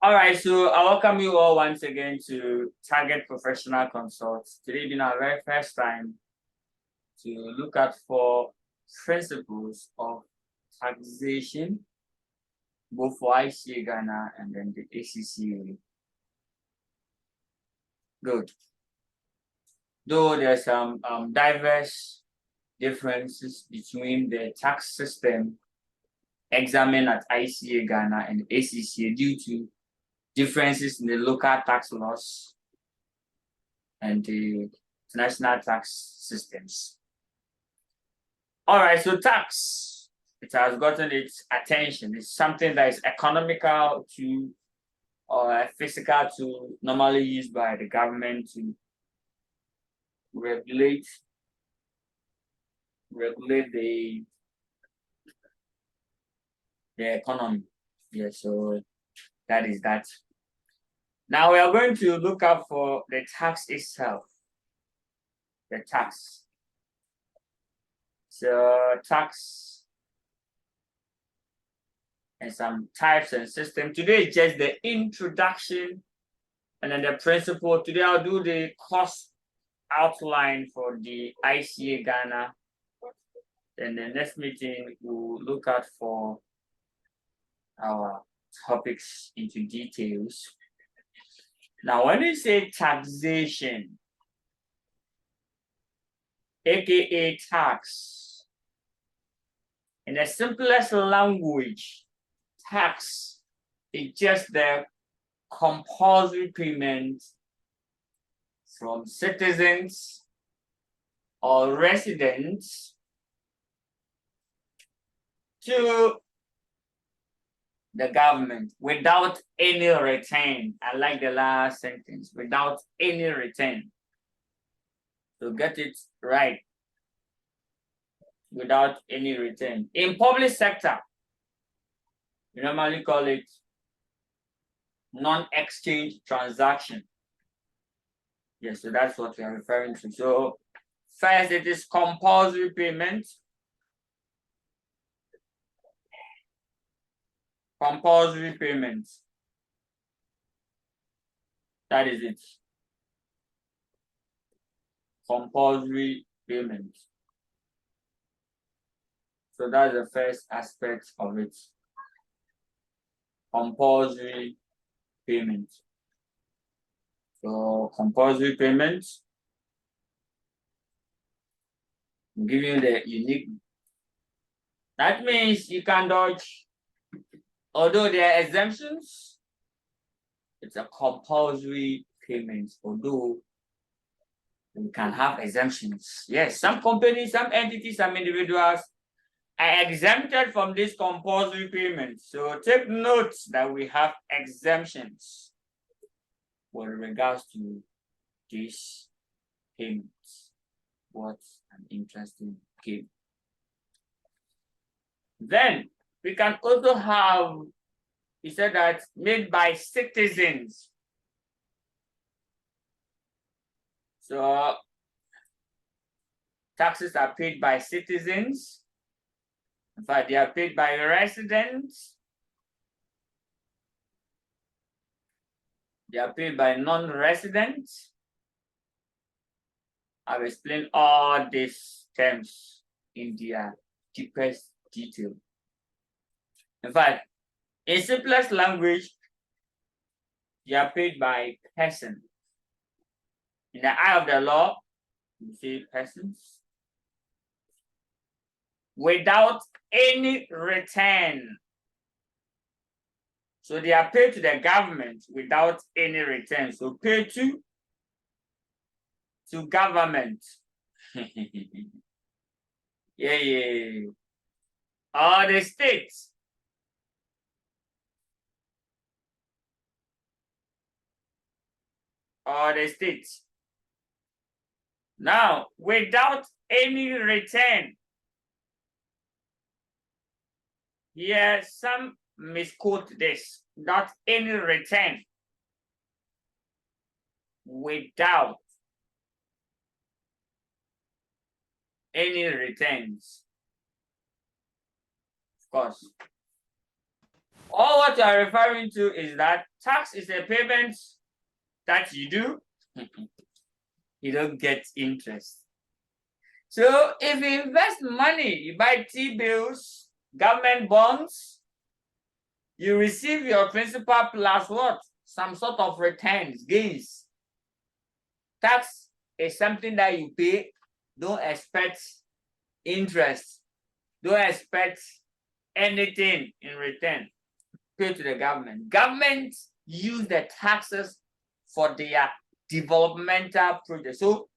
All right, so I welcome you all once again to Target Professional Consults. Today being our very first time to look at 4 principles of taxation, both for ICA Ghana and then the ACCA. Good. Though there's some diverse differences between the tax system examined at ICA Ghana and ACCA due to differences in the local tax laws and the international tax systems. All right, so tax, it has gotten its attention. It's something that is economical to or physical to normally used by the government to regulate the economy. Yeah, so that is that. Now we are going to look up for the tax itself. The tax. So tax and some types and system. Today is just the introduction and then the principle. Today I'll do the cost outline for the ICA Ghana. Then the next meeting we'll look at for our topics into details. Now, when you say taxation, aka tax, in the simplest language, tax is just the compulsory payment from citizens or residents to the government without any return. I like the last sentence, without any return. So get it right. Without any return. In public sector, we normally call it non-exchange transaction. Yes, so that's what we are referring to. So first, it is compulsory payment. Compulsory payment. That is it. Compulsory payment. So that's the first aspect of it. Compulsory payment. So compulsory payment. I'm giving you the unique. That means you can dodge. Although there are exemptions, it's a compulsory payment. Although we can have exemptions. Yes, some companies, some entities, some individuals are exempted from this compulsory payment. So take note that we have exemptions with regards to these payments. What an interesting game. Then we can also have, he said that made by citizens. So taxes are paid by citizens. In fact, they are paid by residents. They are paid by non-residents. I've explained all these terms in their deepest detail. In fact, in simplest language, they are paid by person. In the eye of the law, you say persons. Without any return. So they are paid to the government without any return. So pay to government. Yeah. Or the states. Or the states. Now, without any return. Here, some misquote this. Not any return. Without any returns. Of course. All what you are referring to is that tax is a payment that you do. You don't get interest. So if you invest money, you buy T-bills, government bonds, you receive your principal plus what? Some sort of returns, gains. Tax is something that you pay. Don't expect interest. Don't expect anything in return. Pay to the government. Government use the taxes for their developmental projects. So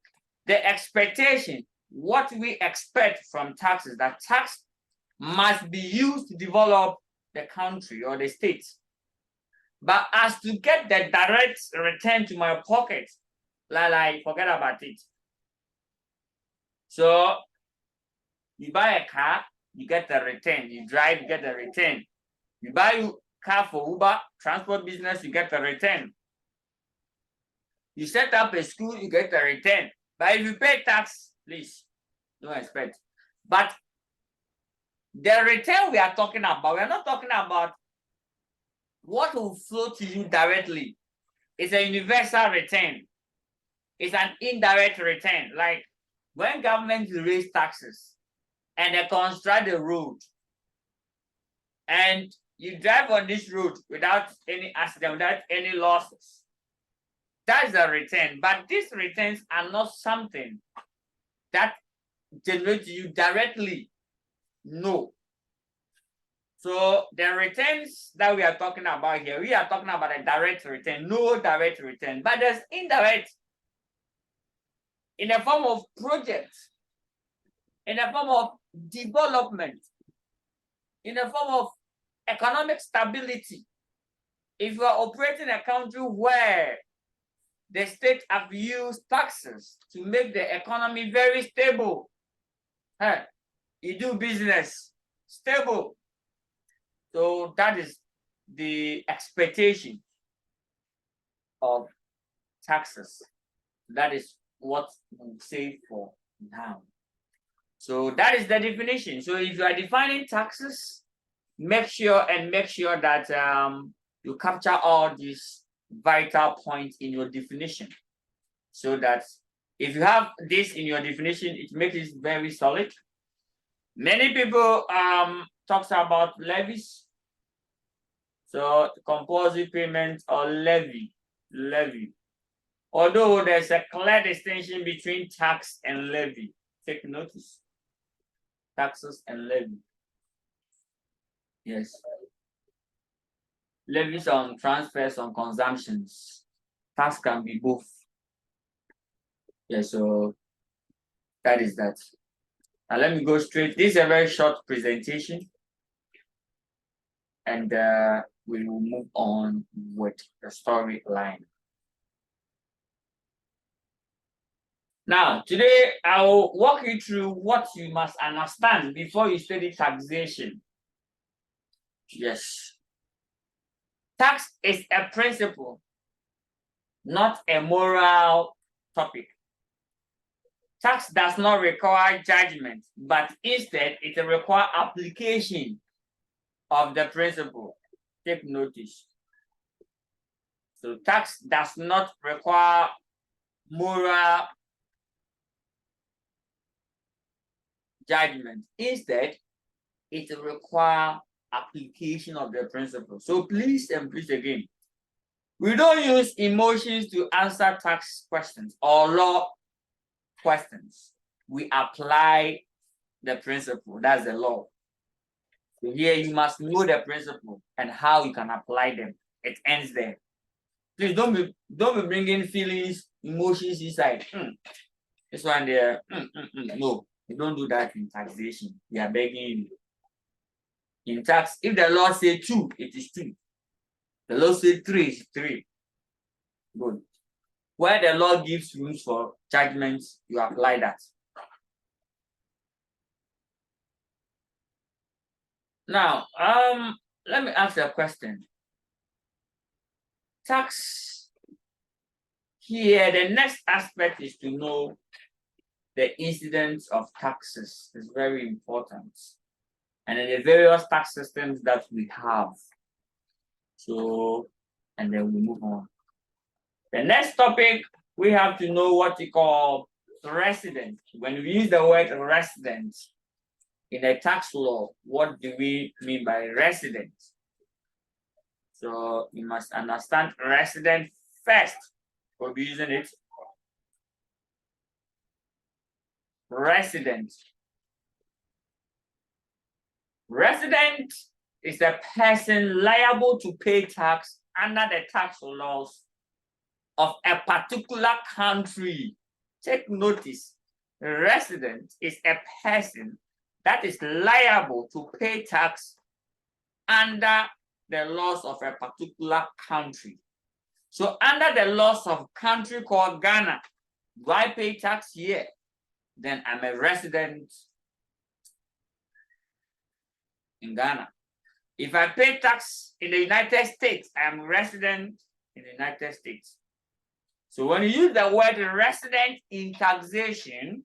the expectation, what we expect from taxes, that tax must be used to develop the country or the state. But as to get the direct return to my pocket, like forget about it. So you buy a car, you get the return. You drive, you get the return. You buy a car for Uber, transport business, you get the return. You set up a school, you get the return. But if you pay tax, please, don't expect. But the return we are talking about, we are not talking about what will flow to you directly. It's a universal return. It's an indirect return. Like when government raise taxes and they construct the road, and you drive on this road without any accident, without any losses, that's the return. But these returns are not something that generate you directly. No. So the returns that we are talking about here, we are talking about a direct return, no direct return, but there's indirect in the form of projects, in the form of development, in the form of economic stability. If you are operating a country where the state have used taxes to make the economy very stable, you do business stable. So that is the expectation of taxes. That is what we say for now. So that is the definition. So if you are defining taxes, make sure that you capture all these vital points in your definition, so that if you have this in your definition, it makes it very solid. Many people talks about levies. So compulsory payment or levy. Although there's a clear distinction between tax and levy. Take notice. Taxes and levy. Yes. Levies on transfers on consumptions. Tax can be both. Yes, so that is that. Now let me go straight. This is a very short presentation. And we will move on with the storyline. Now, today I will walk you through what you must understand before you study taxation. Yes. Tax is a principle, not a moral topic. Tax does not require judgment, but instead it requires application of the principle. Take notice. So tax does not require moral judgment. Instead, it requires application of the principle. So please and please again, we don't use emotions to answer tax questions or law questions. We apply the principle. That's the law. So here you must know the principle and how you can apply them. It ends there. Please don't be bringing feelings, emotions inside. This one there. No, you don't do that in taxation. We are begging you. In tax, if the law say 2, it is 2. The law say 3, it's 3. Good. Where the law gives rules for judgments, you apply that. Now, let me ask you a question. Tax here, the next aspect is to know the incidence of taxes. It's very important. And then the various tax systems that we have. So, and then we move on. The next topic, we have to know what we call resident. When we use the word resident in a tax law, what do we mean by resident? So you must understand resident first. We'll be using it. Resident. Resident is a person liable to pay tax under the tax laws of a particular country. Take notice, resident is a person that is liable to pay tax under the laws of a particular country. So under the laws of a country called Ghana, do I pay tax here? Then I'm a resident in Ghana. If I pay tax in the United States, I'm a resident in the United States. So when you use the word resident in taxation,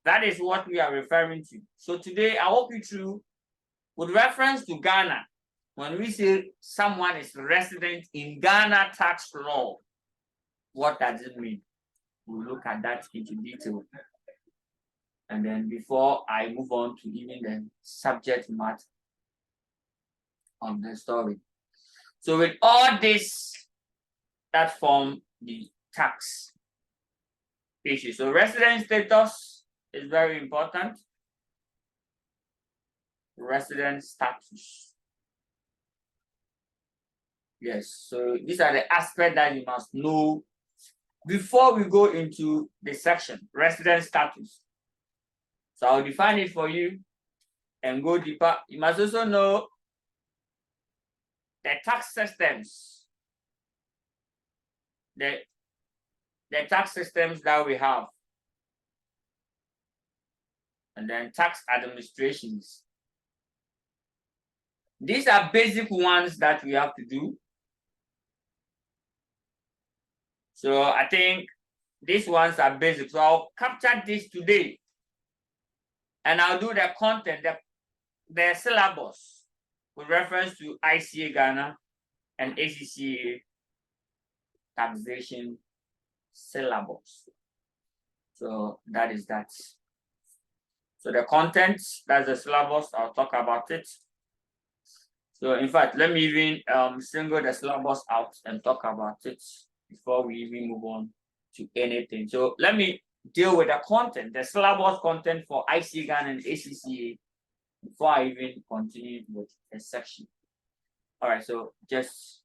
that is what we are referring to. So today I'll walk you through with reference to Ghana. When we say someone is resident in Ghana tax law, what does it mean? We'll look at that into detail. And then before I move on to even the subject matter of the story. So with all this that form the tax issue. So resident status is very important. Resident status. Yes, so these are the aspects that you must know before we go into the section, resident status. So I'll define it for you and go deeper. You must also know the tax systems, the tax systems that we have, and then tax administrations. These are basic ones that we have to do. So I think these ones are basic. So I'll capture this today. And I'll do the content, the syllabus with reference to ICA Ghana and ACCA taxation syllabus. So that is that. So the content, that's the syllabus, I'll talk about it. So in fact, let me even single the syllabus out and talk about it before we even move on to anything. So let me deal with the content, the syllabus content for ICA Ghana and ACCA before I even continue with the section. All right, so just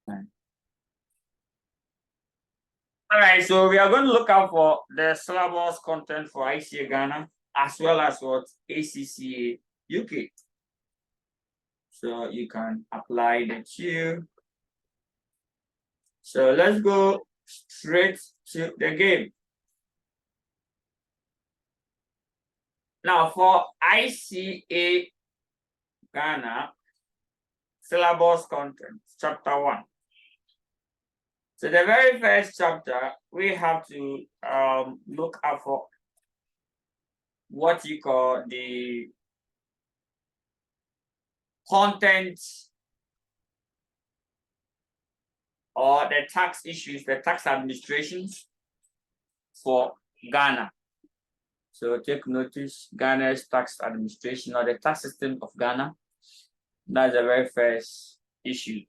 all right, so we are going to look out for the syllabus content for ICA Ghana as well as what ACCA UK. So you can apply the two. So let's go straight to the game. Now for ICA Ghana, syllabus content, chapter 1. So the very first chapter, we have to look out for what you call the content or the tax issues, the tax administrations for Ghana. So take notice, Ghana's tax administration or the tax system of Ghana. That's the very first issue.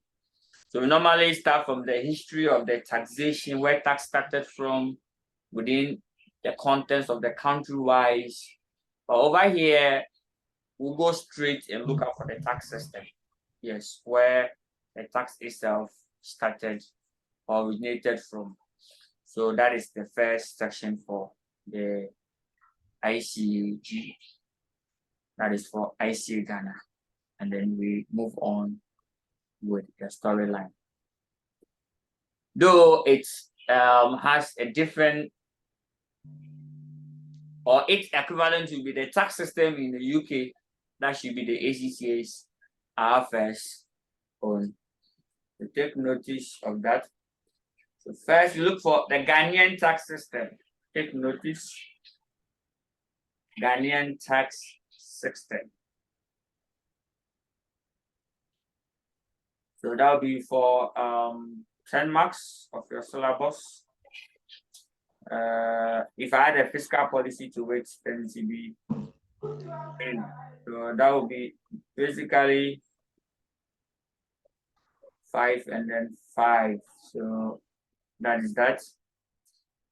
So we normally start from the history of the taxation, where tax started from within the contents of the country-wise. But over here, we'll go straight and look out for the tax system. Yes, where the tax itself started or originated from. So that is the first section for the ICG. That is for ICA Ghana. And then we move on with the storyline. Though it has a different, or its equivalent will be the tax system in the UK, that should be the ACCA's RFS on. So take notice of that. So first, you look for the Ghanaian tax system. Take notice. Ghanaian tax system. So that'll be for 10 marks of your syllabus. If I had a fiscal policy to it, then it would be 10. So that would be basically 5 and then 5. So that is that.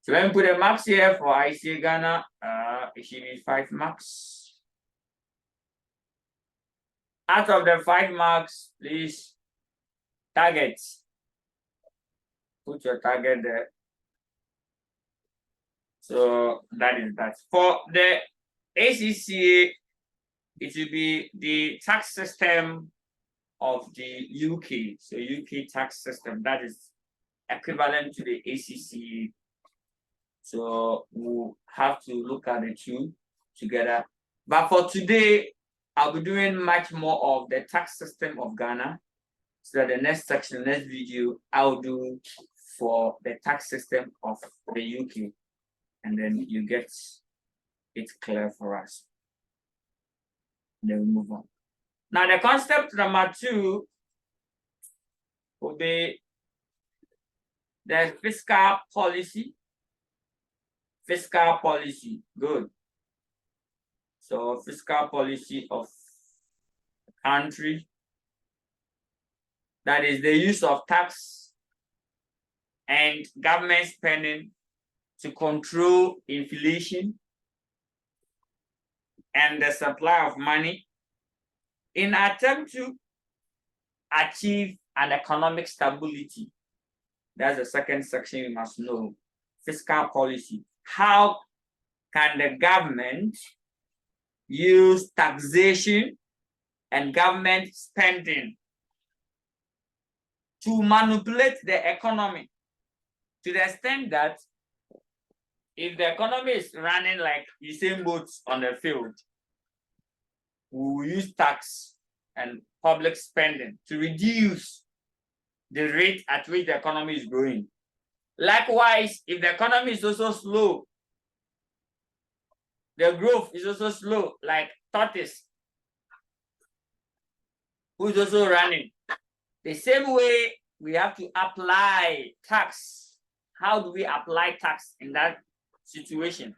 So when we put a marks here for ICA Ghana, it should be 5 marks. Out of the 5 marks, please target. Put your target there. So that is that. For the ACCA, it will be the tax system of the UK. So UK tax system, that is equivalent to the ACCA. So we'll have to look at the two together. But for today, I'll be doing much more of the tax system of Ghana. So that the next section, next video, I'll do for the tax system of the UK. And then you get it clear for us. Then we move on. Now the concept number 2 will be the fiscal policy. Fiscal policy, good. So fiscal policy of the country. That is the use of tax and government spending to control inflation and the supply of money in attempt to achieve an economic stability. That's the second section you must know. Fiscal policy. How can the government use taxation and government spending to manipulate the economy to the extent that if the economy is running like the same boats on the field, we will use tax and public spending to reduce the rate at which the economy is growing. Likewise, if the economy is also slow, the growth is also slow, like tortoise, who is also running. The same way we have to apply tax. How do we apply tax in that situation?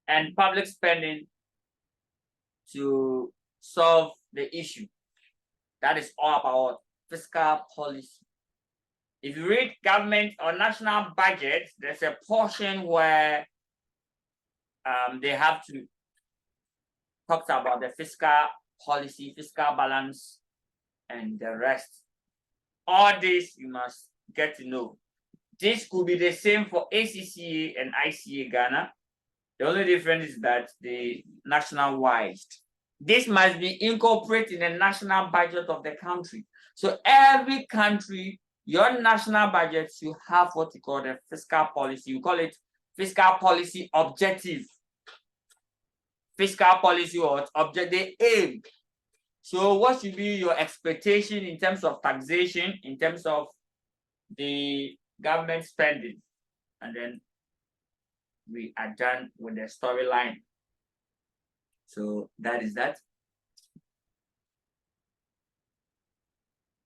And public spending to solve the issue. That is all about fiscal policy. If you read government or national budget, there's a portion where they have to talk about the fiscal policy, fiscal balance, and the rest. All this you must get to know. This could be the same for ACCA and ICA Ghana. The only difference is that the national-wide. This must be incorporated in the national budget of the country. So every country, your national budget, you have what you call the fiscal policy. You call it fiscal policy objective. Fiscal policy or object, they aim. So what should be your expectation in terms of taxation, in terms of the government spending? And then we are done with the storyline. So that is that.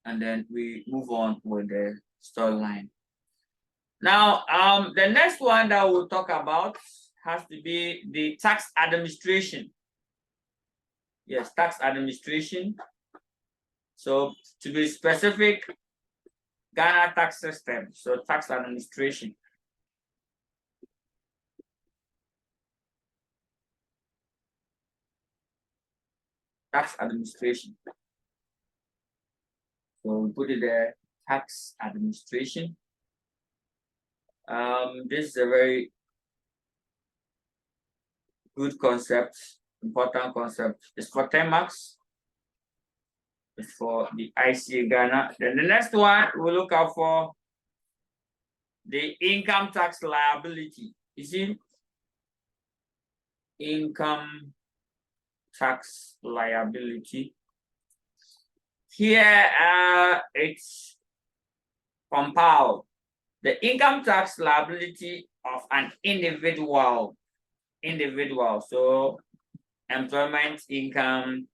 And then we move on with the storyline. Now, the next one that we'll talk about has to be the tax administration. Yes, tax administration. So to be specific, Ghana tax system. So tax administration. Tax administration. So we put it there, tax administration. This is a very good concept, important concept. It's for 10 marks. It's for the ICA Ghana. Then the next one we'll look out for the income tax liability. You see, income tax liability. Here it's compiled. The income tax liability of an individual. So employment income,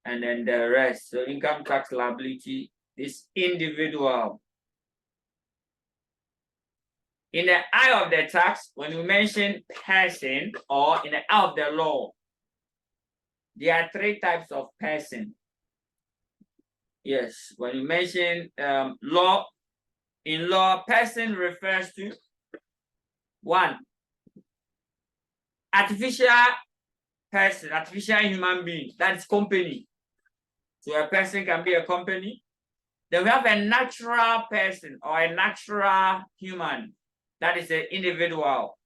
and then the rest. So income tax liability is individual. In the eye of the tax, when you mention person or in the eye of the law, there are three types of person. Yes, when you mention law, in law, person refers to one, artificial person, artificial human being, that's company. So a person can be a company. Then we have a natural person or a natural human, that is an individual.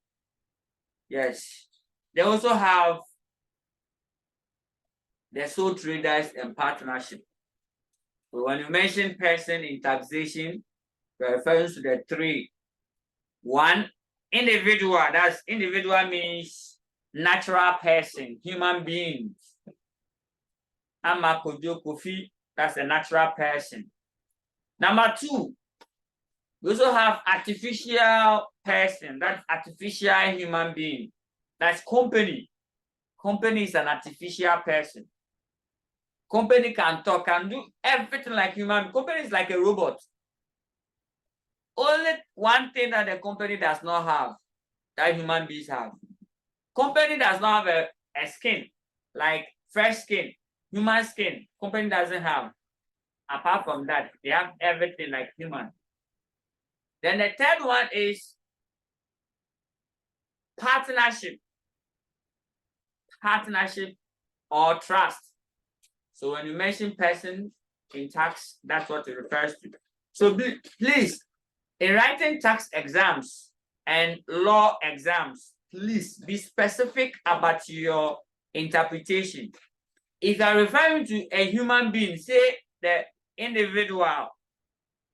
Yes. They also have the sole traders and partnership. So when you mention person in taxation, you're referring to the three. One, individual. That's individual means natural person, human beings. Amakojo Kofi, that's a natural person. Number two, we also have artificial person, that's artificial human being. That's company. Company is an artificial person. Company can talk, can do everything like human. Company is like a robot. Only one thing that the company does not have, that human beings have. Company does not have a skin, like fresh skin, human skin. Company doesn't have. Apart from that, they have everything like human. Then the third one is partnership. Partnership or trust. So when you mention person in tax, that's what it refers to. So please, in writing tax exams and law exams, please be specific about your interpretation. If you're referring to a human being, say the individual.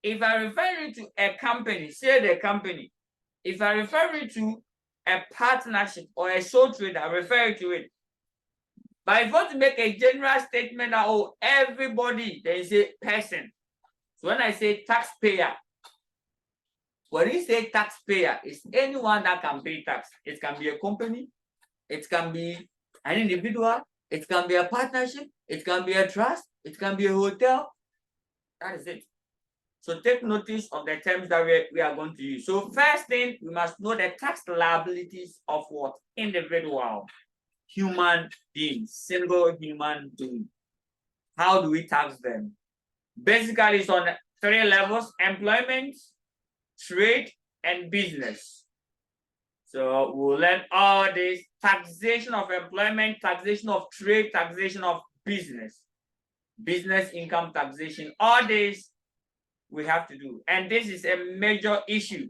If I'm referring to a company, say the company. If I'm referring to a partnership or a sole trader, I refer to it. But if you want to make a general statement that, oh, everybody, there is a person. So when I say taxpayer, when you say taxpayer, it's anyone that can pay tax. It can be a company, it can be an individual, it can be a partnership, it can be a trust, it can be a hotel. That is it. So take notice of the terms that we are going to use. So first thing, we must know the tax liabilities of what? Individual, human being, single human being. How do we tax them? Basically, it's on three levels: employment, trade, and business. So we'll learn all this: taxation of employment, taxation of trade, taxation of business, business income taxation. All this we have to do. And this is a major issue.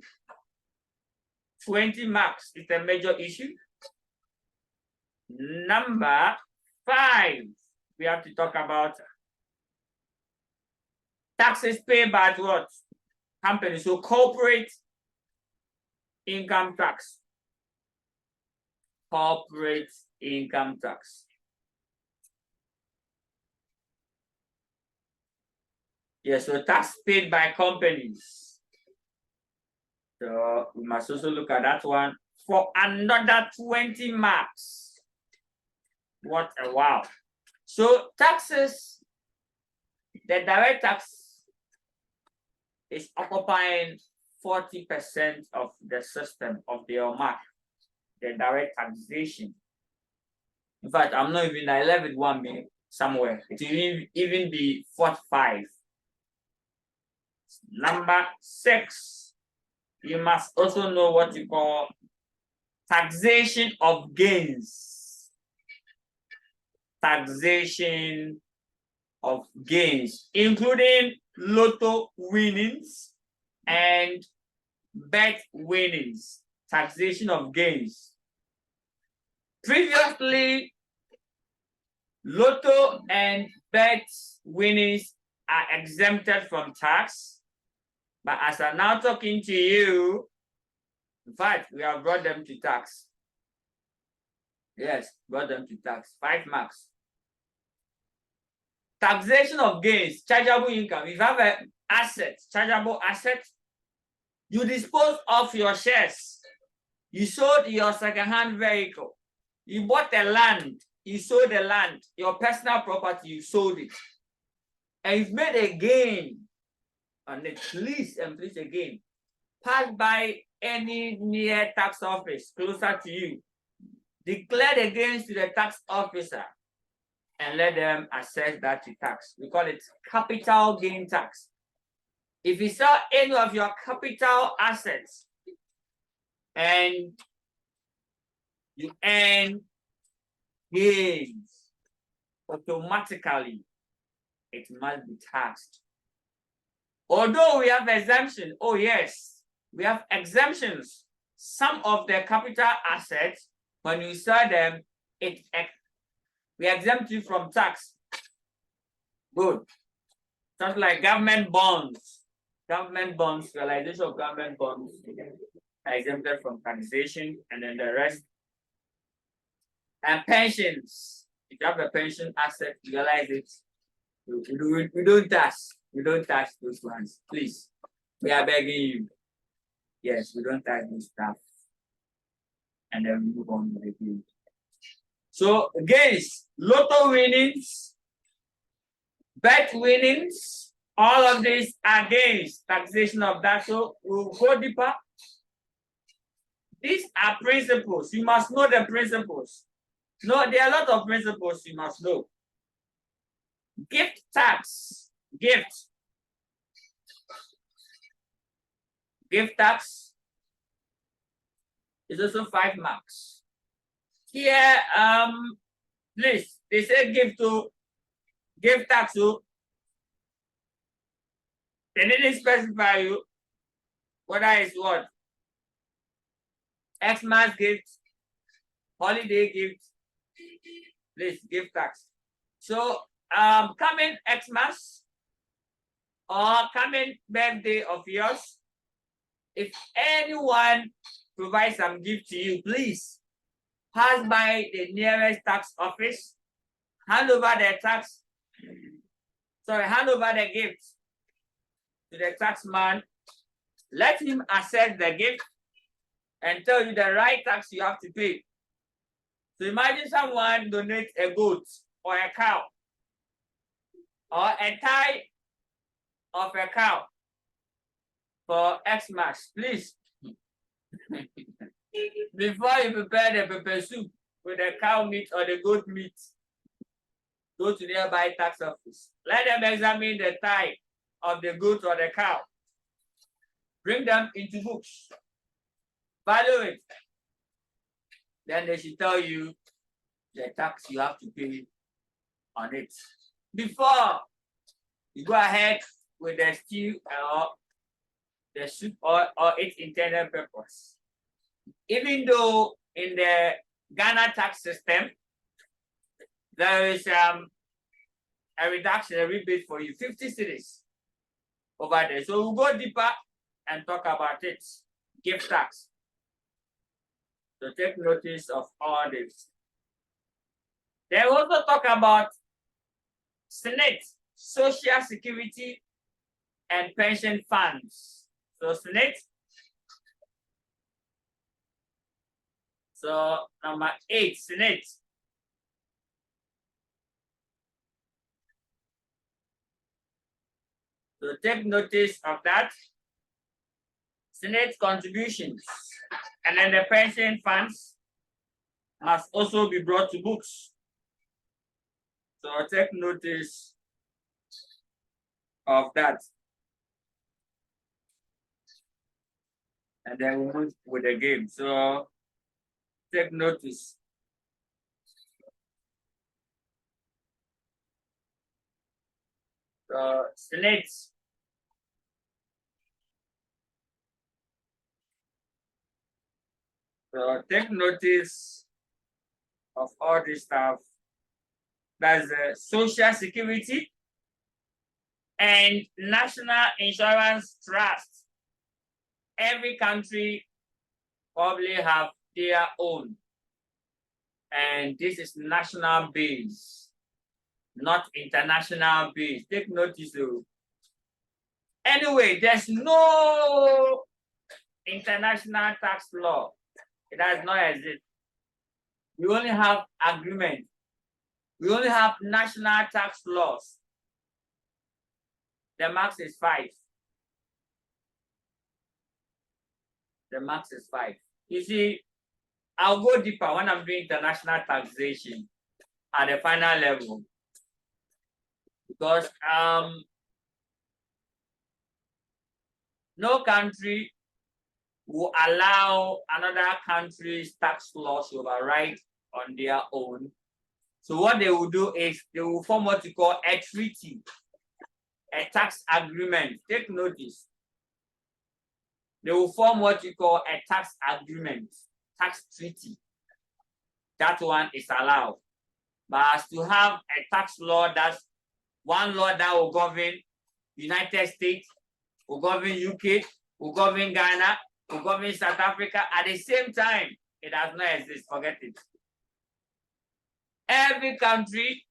20 marks is a major issue. Number 5, we have to talk about taxes paid by what? Companies. So corporate income tax. Corporate income tax. Yes, so tax paid by companies. So we must also look at that one for another 20 marks. What a wow. So taxes, the direct tax is occupying 40% of the system of the mark, the direct taxation. In fact, I'm not even, I left it 1 minute somewhere. It will even be 45. Number 6, you must also know what you call taxation of gains. Taxation of gains, including lotto winnings and bet winnings. Taxation of gains. Previously, lotto and bet winnings are exempted from tax. But as I'm now talking to you, in fact, we have brought them to tax. Yes, brought them to tax. 5 marks. Taxation of gains, chargeable income. If you have an asset, chargeable asset, you dispose of your shares. You sold your second-hand vehicle. You bought a land. you sold the land, your personal property, you sold it, and you've made a gain on it, please and please again, pass by any near tax office closer to you, declare the gains to the tax officer, and let them assess that to tax. We call it capital gain tax. If you sell any of your capital assets and you earn gains, automatically it must be taxed. Although we have exemption, oh yes, we have exemptions. Some of the capital assets, when you sell them, we exempt you from tax. Good. Something like government bonds. Government bonds, realization of government bonds are exempted from taxation, and then the rest. And pensions. If you have a pension asset, realize it. We don't tax. We don't tax those ones. Please. We are begging you. Yes, we don't tax this stuff. And then we move on with the game. So gains, lotto winnings, bet winnings, all of these are gains, taxation of that. So we'll go deeper. These are principles. You must know the principles. No, there are a lot of principles you must know. Gift tax, gift. Gift tax is also 5 marks. Here, please, they say give tax to. They didn't specify you whether it's what? Xmas gift, holiday gift, please give tax. So coming Xmas or coming birthday of yours, if anyone provides some gift to you, please pass by the nearest tax office, hand over the gift to the taxman, let him assess the gift and tell you the right tax you have to pay. So imagine someone donates a goat or a cow or a thigh of a cow for Xmas, please. Before you prepare the pepper soup with the cow meat or the goat meat, go to nearby tax office. Let them examine the thigh of the goat or the cow. Bring them into books. Value it. Then they should tell you the tax you have to pay on it. Before you go ahead with the stew or the soup or its intended purpose. Even though in the Ghana tax system, there is a reduction, a rebate for you, 50 cedis over there. So we'll go deeper and talk about it. Gift tax. So take notice of all this. They also talk about SNIT, Social Security and Pension Funds. So SNIT. So number 8, SNIT. So take notice of that. SNIT contributions. And then the pension funds must also be brought to books. So take notice of that. And then we move with the game. So take notice. So SNIT. So take notice of all this stuff. That's the Social Security and National Insurance Trust. Every country probably have their own. And this is national base, not international base. Take notice though. Anyway, there's no international tax law. It does not exist. You only have agreement We only have national tax laws. The max is 5. The max is 5. You see, I'll go deeper when I'm doing international taxation at the final level. Because no country will allow another country's tax laws to override on their own. So what they will do is they will form what you call a treaty, a tax agreement. Take notice. They will form what you call a tax agreement, tax treaty. That one is allowed. But as to have a tax law, that's one law that will govern United States, will govern UK, will govern Ghana, will govern South Africa at the same time, it does not exist. Forget it. Every country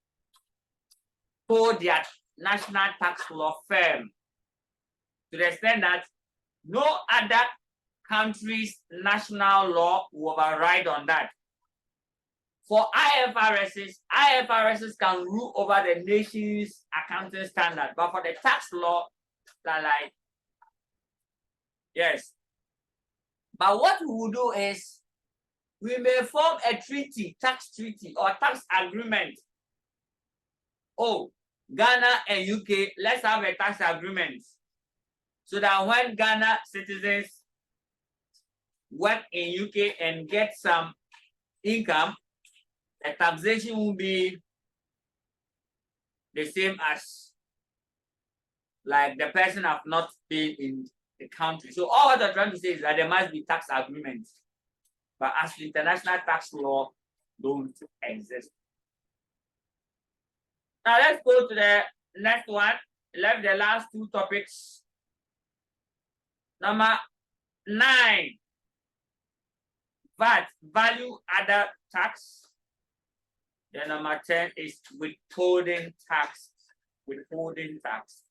hold their national tax law firm to the extent that no other country's national law will override on that. For IFRSs can rule over the nation's accounting standard, but for the tax law, they're like, yes. But what we will do is we may form a treaty, tax treaty or tax agreement. Oh, Ghana and UK, let's have a tax agreement. So that when Ghana citizens work in UK and get some income, the taxation will be the same as like the person have not been in the country. So all what I'm trying to say is that there must be tax agreements. But as the international tax law don't exist. Now let's go to the next one. Left the last two topics. Number 9, VAT, value added tax. Then number 10 is withholding tax. Withholding tax.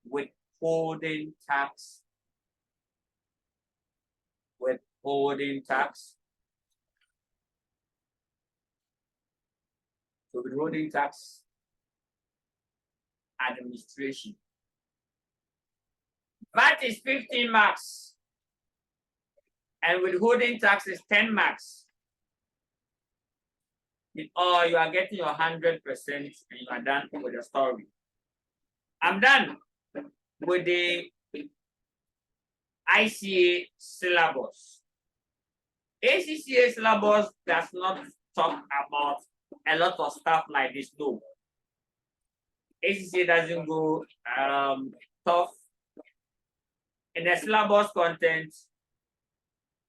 Withholding tax. Withholding tax. So withholding tax administration. VAT is 15 marks. And withholding tax is 10 marks. Or you are getting your 100% and you are done with the story. I'm done with the ICA syllabus. ACCA syllabus does not talk about a lot of stuff like this, no. ACCA doesn't go tough. In the syllabus content,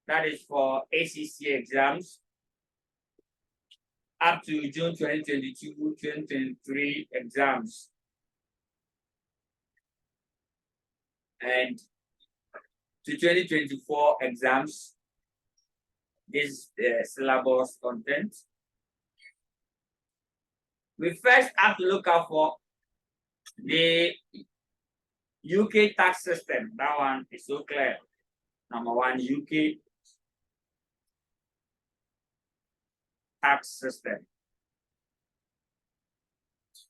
that is for ACCA exams, up to June 2022, 2023 exams. And to 2024 exams, this is the syllabus content. We first have to look out for the UK tax system. That one is so clear. Number 1, UK tax system.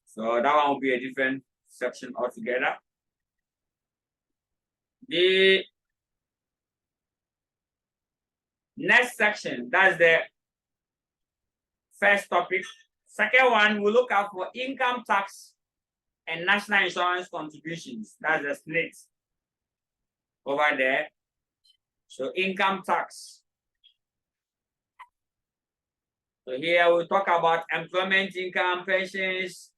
So that one will be a different section altogether. The next section, that's the first topic. Second one, we'll look out for income tax and national insurance contributions. That's the split over there. So income tax. So here we'll talk about employment income, pensions,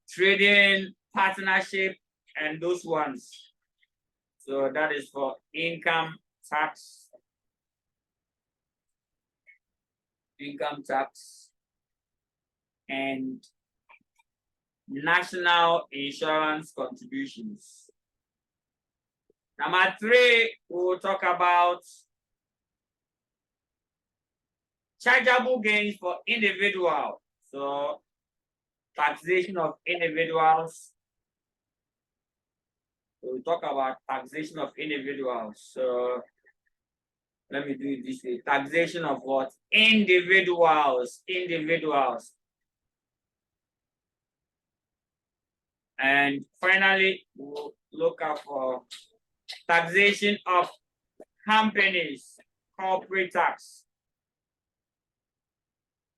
trading, partnership, and those ones. So that is for income tax. Income tax and national insurance contributions. Number 3, we'll talk about chargeable gains for individual. So taxation of individuals. We'll talk about taxation of individuals. So Let me do it this way. Taxation of what? Individuals. Individuals. And finally, we'll look out for taxation of companies. Corporate tax.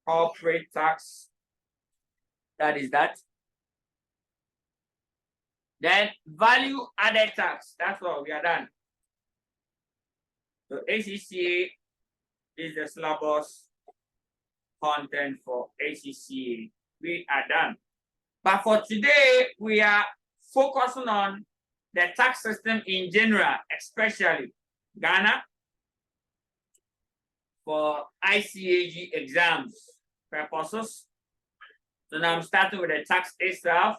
Corporate tax. That is that. Then value added tax. That's what we are done. So ACCA is the syllabus content for ACCA. We are done. But for today, we are focusing on the tax system in general, especially Ghana for ICAG exams purposes. So now I'm starting with the tax itself.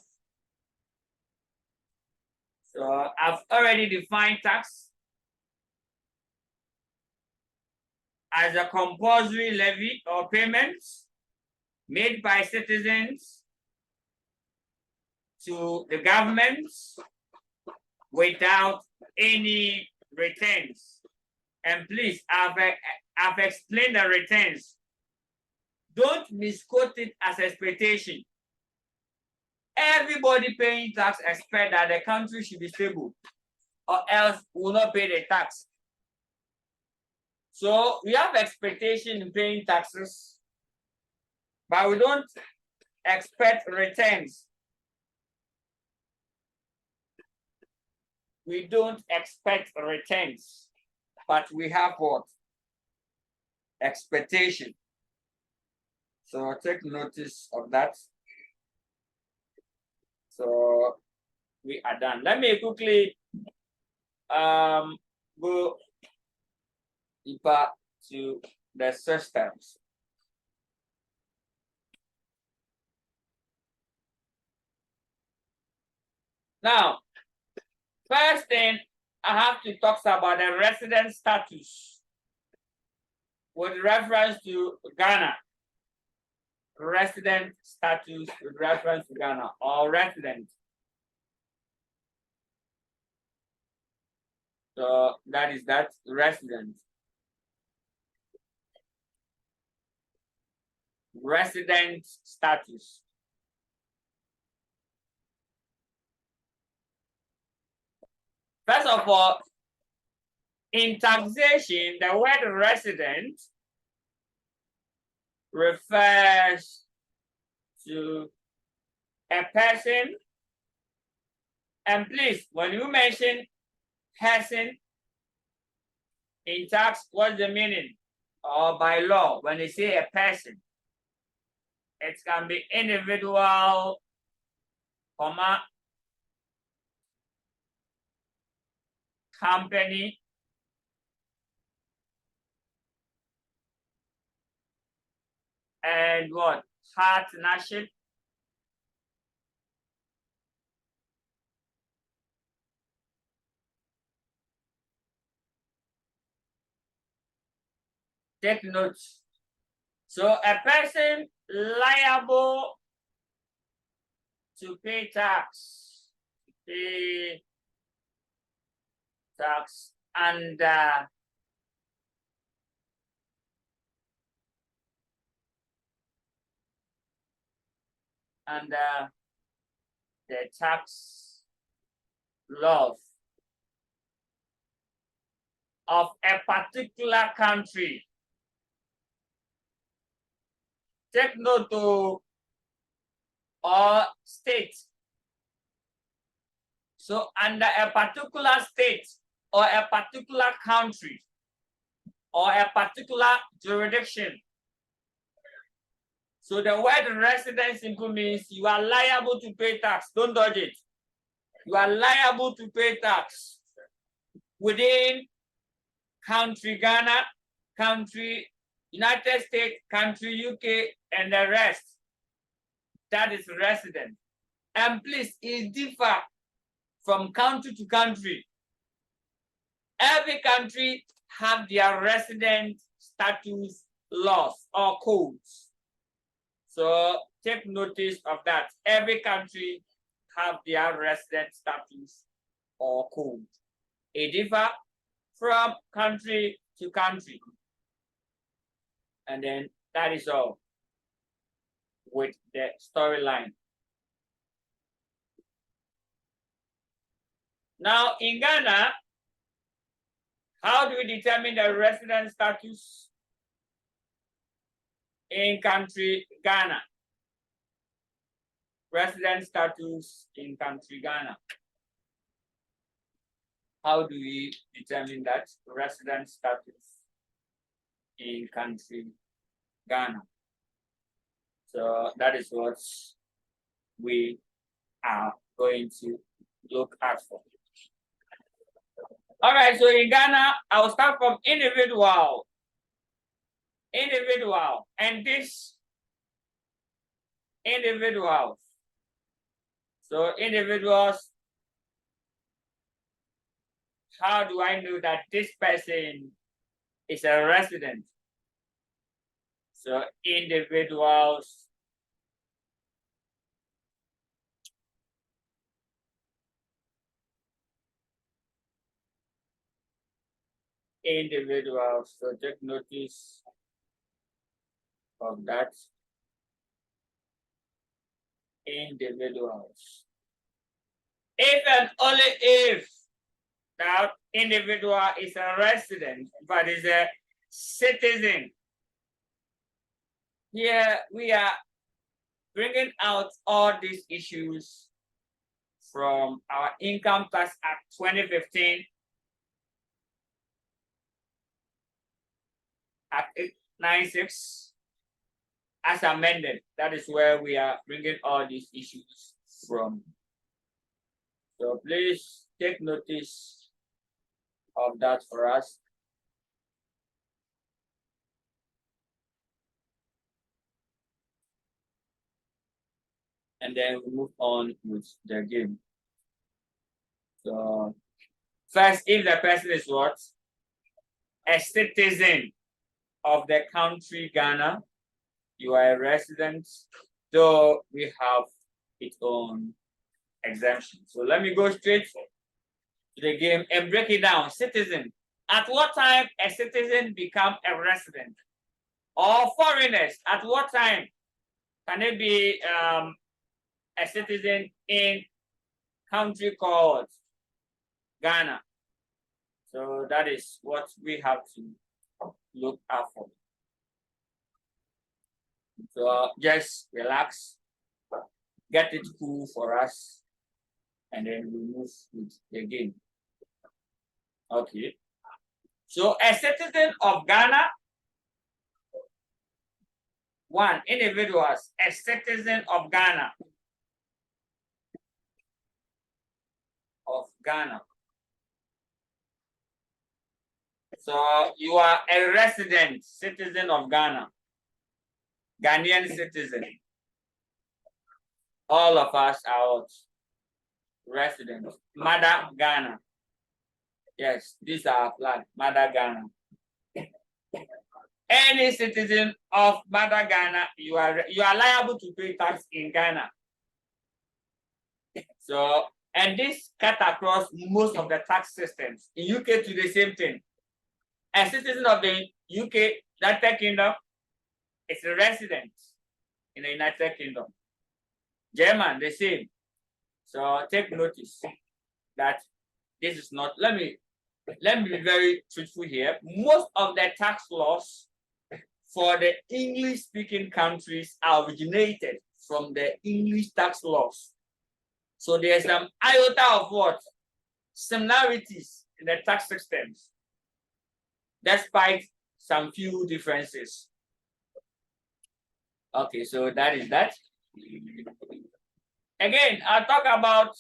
So I've already defined tax as a compulsory levy or payment made by citizens to the government without any returns. And please, I've explained the returns. Don't misquote it as expectation. Everybody paying tax expect that the country should be stable, or else we will not pay the tax. So we have expectation in paying taxes, but we don't expect returns. We don't expect returns, but we have what? Expectation. So take notice of that. So we are done. Let me quickly go deeper to the systems. Now, first thing I have to talk about the resident status with reference to Ghana. Resident status with reference to Ghana or resident. So that is that resident. Resident status. First of all, in taxation, the word resident refers to a person. And please, when you mention person in tax, what's the meaning? Or by law, when they say a person, it can be individual, comma, company, and what? Partnership. Take notes. So a person liable to pay tax, under the tax laws of a particular country. Take note to or state. So under a particular state or a particular country or a particular jurisdiction. So the word resident simply means you are liable to pay tax. Don't dodge it. You are liable to pay tax within country Ghana, country United States, country UK, and the rest. That is resident. And please, it differs from country to country. Every country have their resident status laws or codes. So take notice of that. Every country have their resident status or code. It differs from country to country. And then that is all with the storyline. Now in Ghana, how do we determine the resident status in country Ghana? Resident status in country Ghana. How do we determine that resident status in country Ghana? So that is what we are going to look at for. All right, so in Ghana, I will start from individual. Individual, and this individuals. So individuals, how do I know that this person is a resident? So individuals, so take notice of that. Individuals. If and only if that individual is a resident but is a citizen. Here we are bringing out all these issues from our Income Tax Act 2015, Act 896, as amended. That is where we are bringing all these issues from. So please take notice of that for us. And then we move on with the game. So first, if the person is what? A citizen of the country Ghana, you are a resident, though we have its own exemption. So let me go straight to the game and break it down. Citizen. At what time a citizen become a resident? Or foreigners, at what time can it be a citizen in country called Ghana? So that is what we have to look out for. So just relax, get it cool for us, and then we move with the game. Okay. So a citizen of Ghana, one, individuals, a citizen of Ghana. So you are a resident citizen of Ghana, Ghanaian citizen. All of us are residents. Mother Ghana. Yes, these are flag, Mother Ghana. Any citizen of Mother Ghana, you are liable to pay tax in Ghana. So, and this cut across most of the tax systems. In UK, to the same thing. A citizen of the UK, United Kingdom, is a resident in the United Kingdom. German, the same. So take notice that this is not, let me be very truthful here. Most of the tax laws for the English-speaking countries are originated from the English tax laws. So there's some iota of what? Similarities in the tax systems, despite some few differences. Okay, so that is that. Again, I'll talk about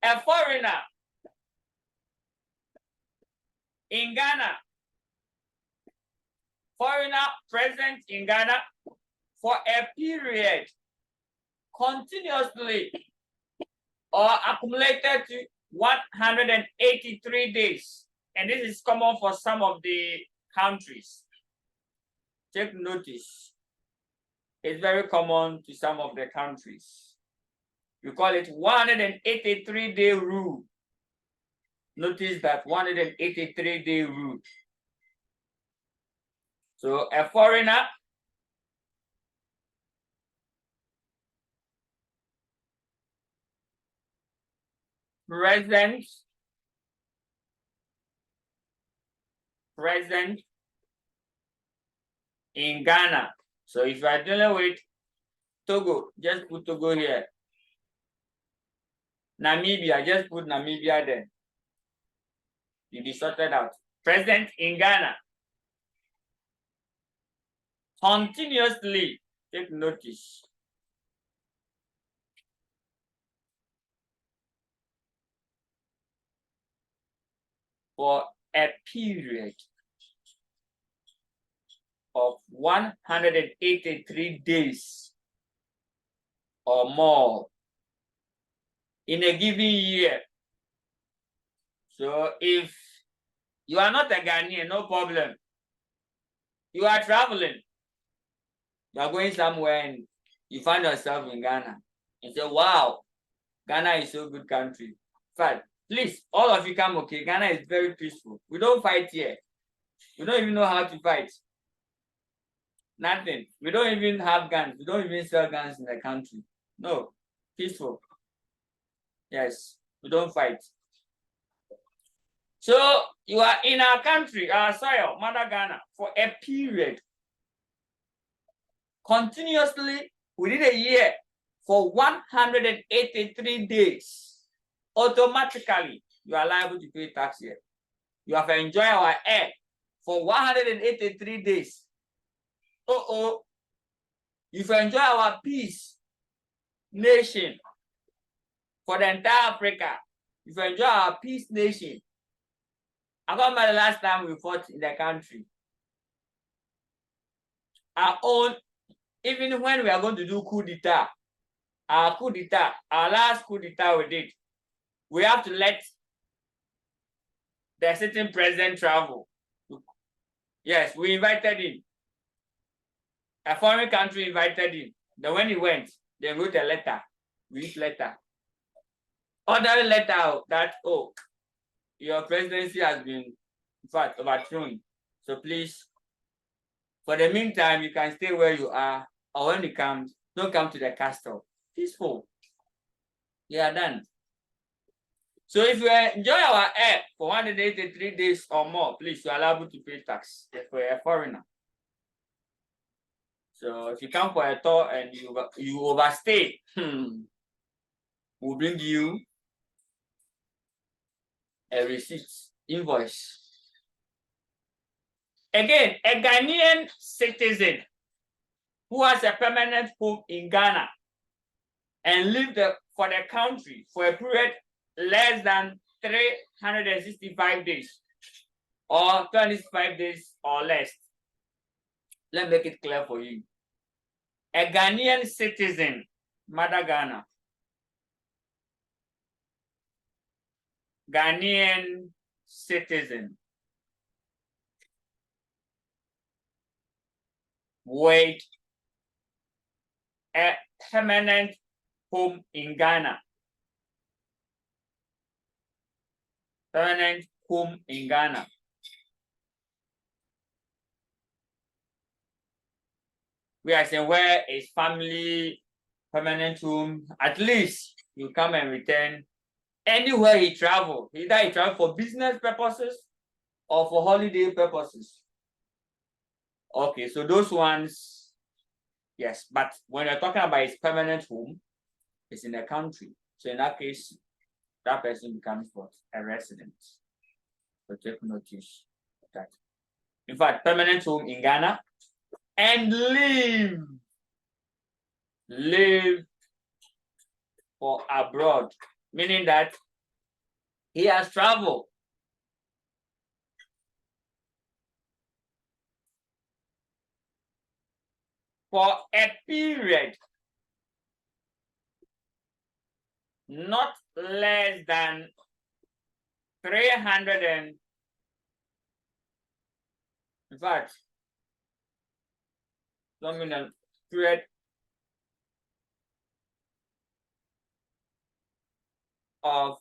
a foreigner in Ghana. Foreigner present in Ghana for a period continuously or accumulated to 183 days. And this is common for some of the countries. Take notice. It's very common to some of the countries. We call it 183-day rule. Notice that 183-day rule. So a foreigner present in Ghana. So if you are dealing with Togo, just put Togo here. Namibia, just put Namibia there. You'll be sorted out. Present in Ghana. Continuously, take notice. For a period of 183 days or more in a given year. So if you are not a Ghanaian, no problem. You are traveling. You are going somewhere and you find yourself in Ghana and say, wow, Ghana is so good country. But please, all of you come, okay? Ghana is very peaceful. We don't fight here. We don't even know how to fight. Nothing. We don't even have guns. We don't even sell guns in the country. No. Peaceful. Yes. We don't fight. So you are in our country, our soil, Mother Ghana, for a period. Continuously within a year for 183 days. Automatically, you are liable to pay tax here. You have enjoyed our air for 183 days. If you enjoy our peace nation for the entire Africa, if you enjoy our peace nation, I can't remember the last time we fought in the country. Our own, even when we are going to do coup d'etat, our last coup d'etat we did, we have to let the sitting president travel. Yes, we invited him. A foreign country invited him. Then when he went, they wrote a letter. Which letter? Ordinary letter that, oh, your presidency has been, in fact, overthrown. So please, for the meantime, you can stay where you are, or when it comes, don't come to the castle. Peaceful. You are done. So if you enjoy our air for 183 days or more, please, you are liable to pay tax if you're a foreigner. So if you come for a tour and you overstay, we'll bring you a receipt, invoice. Again, a Ghanaian citizen who has a permanent home in Ghana and lived for the country for a period less than 365 days or 25 days or less. Let me make it clear for you. A Ghanaian citizen, Mother Ghana, Ghanaian citizen with a permanent home in Ghana. Permanent home in Ghana. We are saying where is family permanent home, at least you come and return anywhere he travel. Either he travel for business purposes or for holiday purposes. Okay, so those ones, yes, but when you're talking about his permanent home, it's in the country. So in that case, that person becomes what? A resident. So take notice of that. In fact, permanent home in Ghana and live for abroad, meaning that he has traveled for a period not less than 300 and, in fact, nominal period of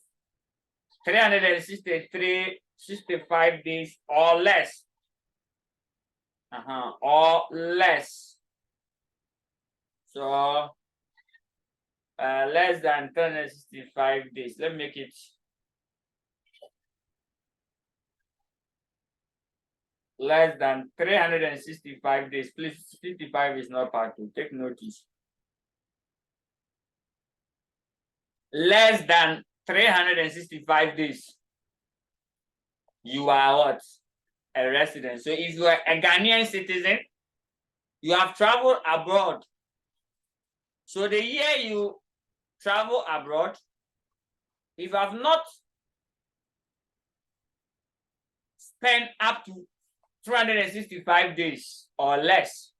365 days or less. Or less. So less than 365 days. Let me make it less than 365 days. Please, 65 is not part 2. Take notice. Less than 365 days. You are what? A resident. So if you are a Ghanaian citizen, you have traveled abroad. So the year you travel abroad, if you have not spent up to 365 days or less,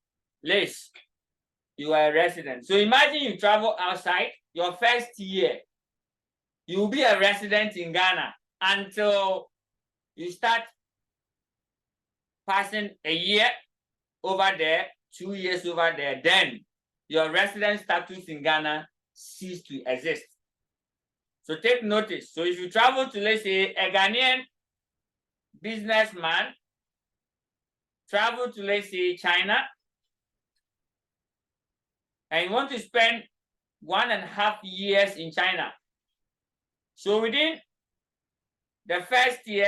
you are a resident. So imagine you travel outside your first year, you will be a resident in Ghana until you start passing a year over there, 2 years over there, then your resident status in Ghana cease to exist. So take notice. So if you travel to, let's say, a Ghanaian businessman, travel to, let's say, China, and you want to spend 1.5 years in China. So within the first day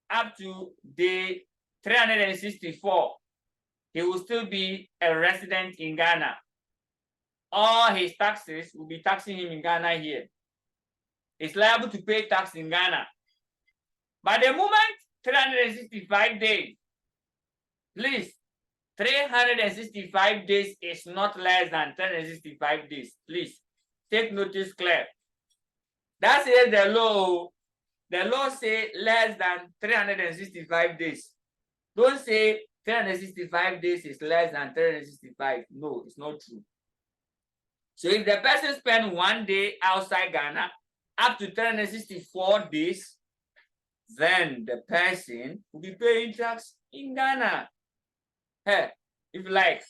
up to day 364, he will still be a resident in Ghana. All his taxes will be taxing him in Ghana here. He's liable to pay tax in Ghana. But the moment 365 days, please, 365 days is not less than 365 days. Please, take notice clear. That is the law. The law say less than 365 days. Don't say 365 days is less than 365. No, it's not true. So if the person spend 1 day outside Ghana up to 364 days, then the person will be paying tax in Ghana. Hey, if you like,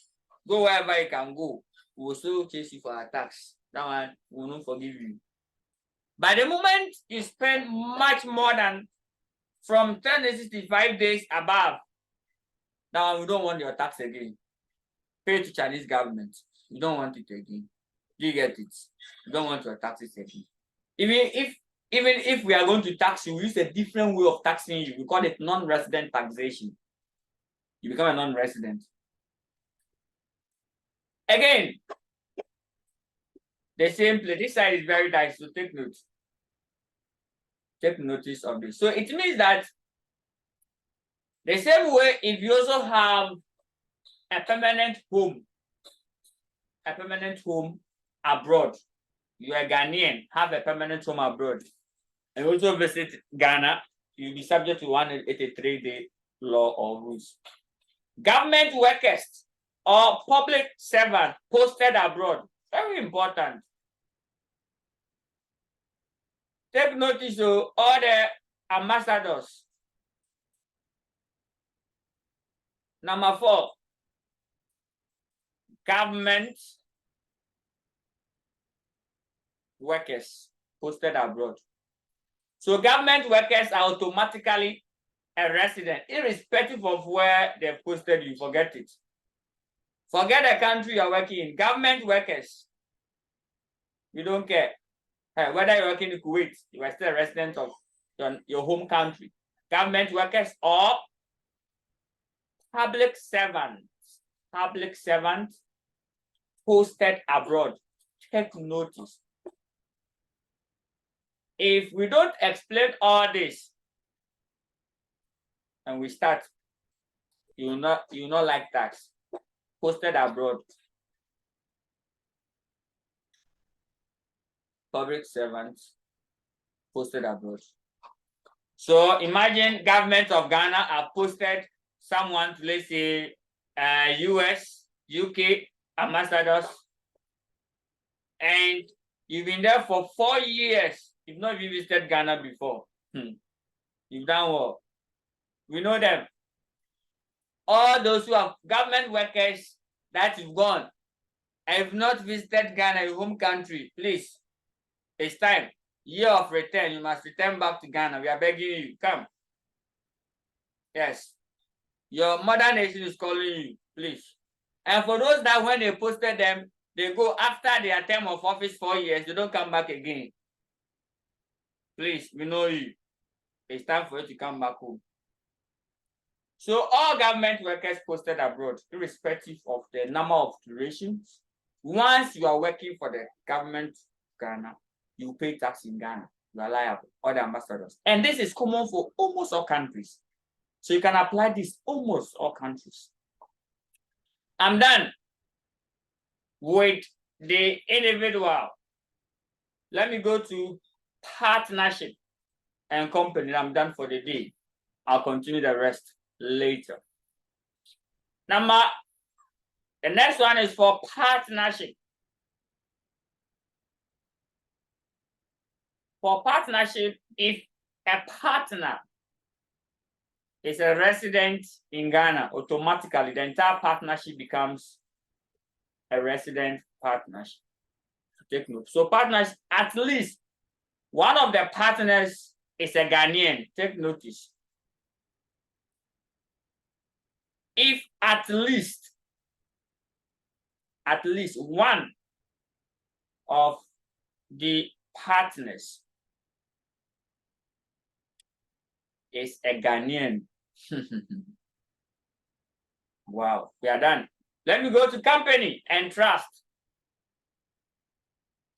go wherever you can go. We will still chase you for a tax. That one will not forgive you. But the moment you spend much more than from 365 days above, now we don't want your tax again. Pay to Chinese government. You don't want it again. Do you get it? You don't want your taxes again. Even if we are going to tax you, we use a different way of taxing you. We call it non-resident taxation. You become a non-resident. Again, the same place. This side is very nice, so take note. Take notice of this. So it means that the same way, if you also have a permanent home abroad, you are Ghanaian, have a permanent home abroad, and also visit Ghana, you'll be subject to 183-day law or rules. Government workers or public servants posted abroad, very important. Take notice of all the ambassadors. Number 4, government workers posted abroad. So government workers are automatically a resident, irrespective of where they're posted. You forget it. Forget the country you're working in. Government workers, we don't care. Whether you're working in Kuwait, you are still a resident of your home country. Government workers or public servants posted abroad. Take notice. If we don't explain all this and we start, you will not like tax. Posted abroad. Public servants posted abroad. So imagine government of Ghana have posted someone to, let's say, US, UK ambassadors, and you've been there for 4 years. You've not even visited Ghana before. You've done well. We know them. All those who have government workers that you've gone, I have not visited Ghana, your home country. Please, it's time. year of return, you must return back to Ghana. We are begging you, come. Yes. Your mother nation is calling you, please. And for those that when they posted them, they go after their term of office 4 years, they don't come back again. Please, we know you. It's time for you to come back home. So all government workers posted abroad, irrespective of the number of durations, once you are working for the government Ghana, you pay tax in Ghana. You are liable, all the ambassadors. And this is common for almost all countries. So you can apply this almost all countries. I'm done with the individual. Let me go to partnership and company. I'm done for the day. I'll continue the rest later. The next one is for partnership. For partnership, if a partner is a resident in Ghana, automatically the entire partnership becomes a resident partnership. Take note. So partners, at least one of the partners is a Ghanaian. Take notice. If at least one of the partners is a Ghanaian. Wow, we are done. Let me go to company and trust.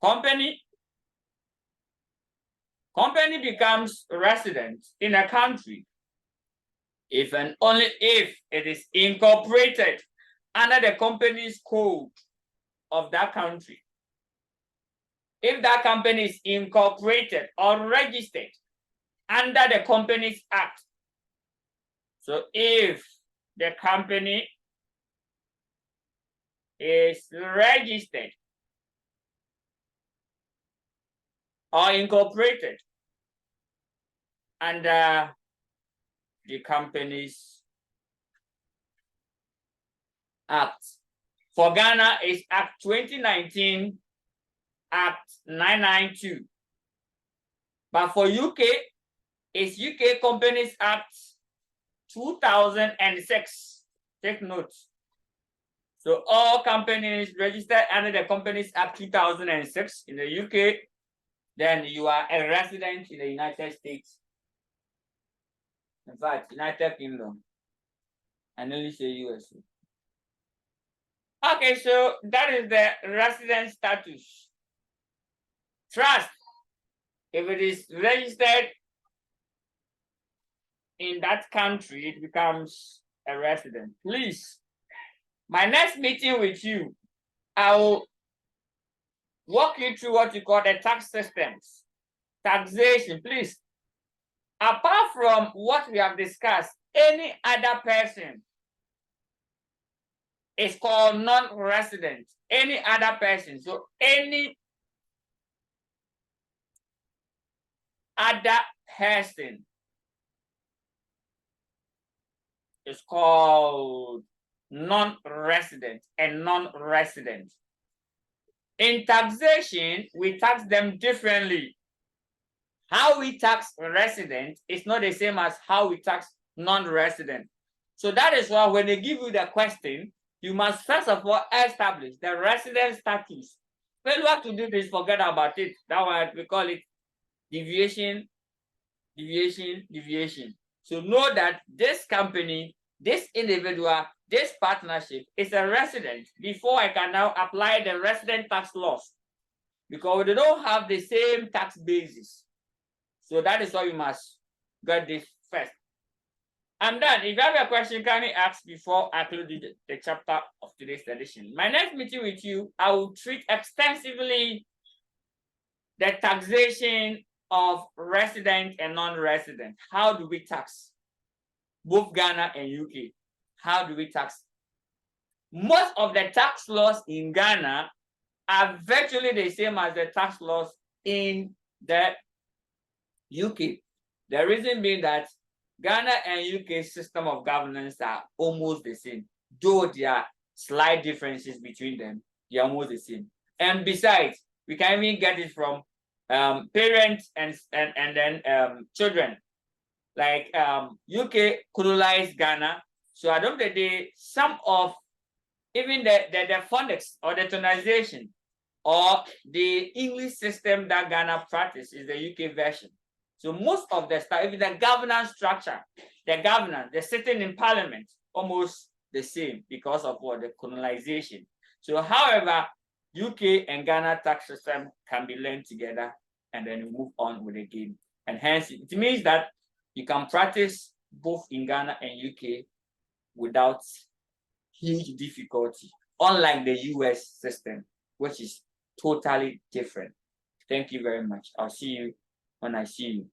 Company becomes resident in a country if and only if it is incorporated under the company's code of that country. If that company is incorporated or registered under the Companies Act. So if the company is registered or incorporated under the Companies Act. For Ghana, it's Act 2019, Act 992. But for UK, it's UK Companies Act 2006. Take note. So all companies registered under the Companies Act 2006 in the UK, then you are a resident in the United States. In fact, United Kingdom. I nearly say USA. Okay, so that is the resident status. Trust, if it is registered in that country, it becomes a resident. Please, my next meeting with you, I will walk you through what you call the tax systems. Taxation, please. Apart from what we have discussed, any other person is called non-resident. Any other person. So any other person is called non-resident and non-resident. In taxation, we tax them differently. How we tax resident is not the same as how we tax non-resident. So that is why when they give you the question, you must first of all establish the resident status. Failure to do this, forget about it. That one, we call it deviation, deviation, deviation. So know that this company, this individual, this partnership is a resident before I can now apply the resident tax laws, because they don't have the same tax basis. So that is why you must get this first. I'm done. If you have a question, can you ask before I close the chapter of today's edition? My next meeting with you, I will treat extensively the taxation of resident and non-resident. How do we tax both Ghana and UK? How do we tax? Most of the tax laws in Ghana are virtually the same as the tax laws in the UK. The reason being that Ghana and UK system of governance are almost the same. Though there are slight differences between them, they are almost the same. And besides, we can even get it from parents and then children. Like UK colonized Ghana. So at the end of the day, some of even the phonics or the tonalization or the English system that Ghana practice is the UK version. So most of the stuff, even the governance structure, the governance, the sitting in parliament, almost the same because of what the colonization. So however, UK and Ghana tax system can be learned together and then move on with the game. And hence it means that you can practice both in Ghana and UK without huge difficulty, unlike the US system, which is totally different. Thank you very much. I'll see you when I see you.